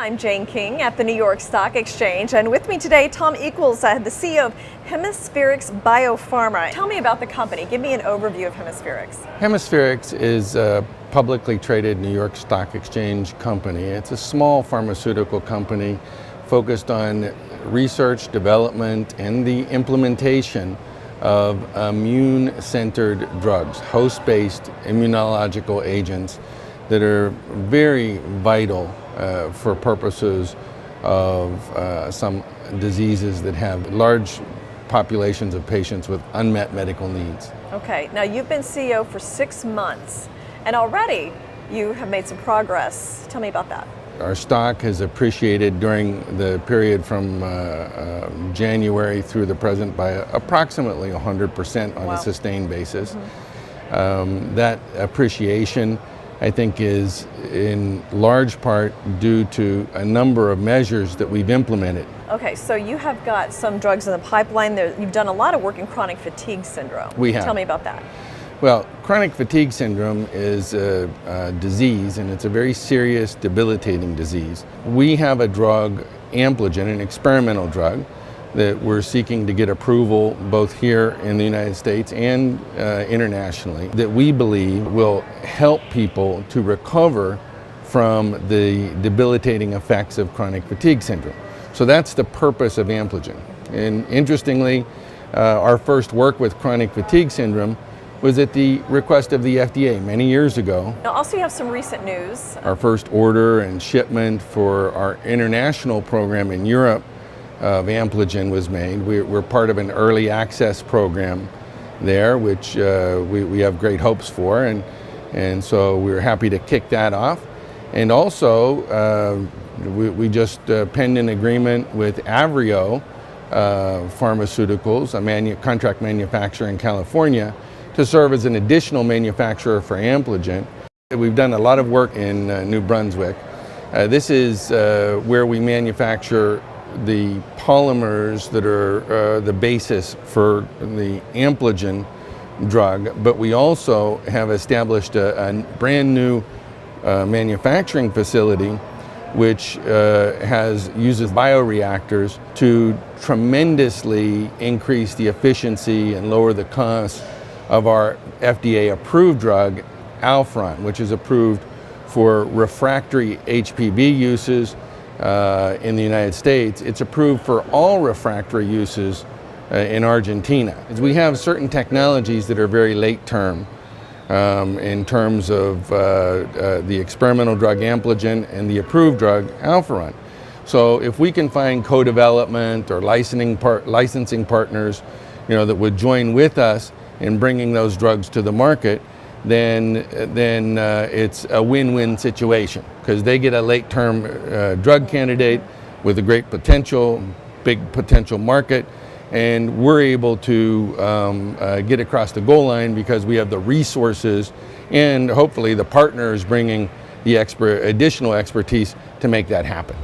I'm Jane King at the New York Stock Exchange, and with me today, Tom Equels, the CEO of Hemispherx Biopharma. Tell me about the company. Give me an overview of Hemispherx. Hemispherx is a publicly traded New York Stock Exchange company. It's a small pharmaceutical company focused on research, development, and the implementation of immune-centered drugs, host-based immunological agents that are very vital for purposes of some diseases that have large populations of patients with unmet medical needs. Okay, now you've been CEO for 6 months, and already you have made some progress. Tell me about that. Our stock has appreciated during the period from January through the present by approximately 100% on Wow. a sustained basis. That appreciation, I think, is in large part due to a number of measures that we've implemented. Okay, so you have got some drugs in the pipeline. You've done a lot of work in chronic fatigue syndrome. We have. Tell me about that. Well, chronic fatigue syndrome is a disease, and it's a very serious, debilitating disease. We have a drug, Ampligen, an experimental drug, that we're seeking to get approval both here in the United States and internationally, that we believe will help people to recover from the debilitating effects of chronic fatigue syndrome. So that's the purpose of Ampligen. And interestingly, our first work with chronic fatigue syndrome was at the request of the FDA many years ago. Now, also you have some recent news. Our first order and shipment for our international program in Europe of Ampligen was made. We're part of an early access program there, which we have great hopes for, and so we're happy to kick that off. And also, we just penned an agreement with Avreo Pharmaceuticals, a contract manufacturer in California, to serve as an additional manufacturer for Ampligen. We've done a lot of work in New Brunswick. This is where we manufacture the polymers that are the basis for the Ampligen drug, but we also have established a brand new manufacturing facility which uses bioreactors to tremendously increase the efficiency and lower the cost of our FDA-approved drug, Alferon, which is approved for refractory HPV uses in the United States. It's approved for all refractory uses in Argentina. We have certain technologies that are very late term in terms of the experimental drug Ampligen and the approved drug Alferon. So if we can find co-development or licensing partners, that would join with us in bringing those drugs to the market, then it's a win-win situation, because they get a late-term drug candidate with a great potential, big potential market, and we're able to get across the goal line because we have the resources and hopefully the partners bringing the additional expertise to make that happen.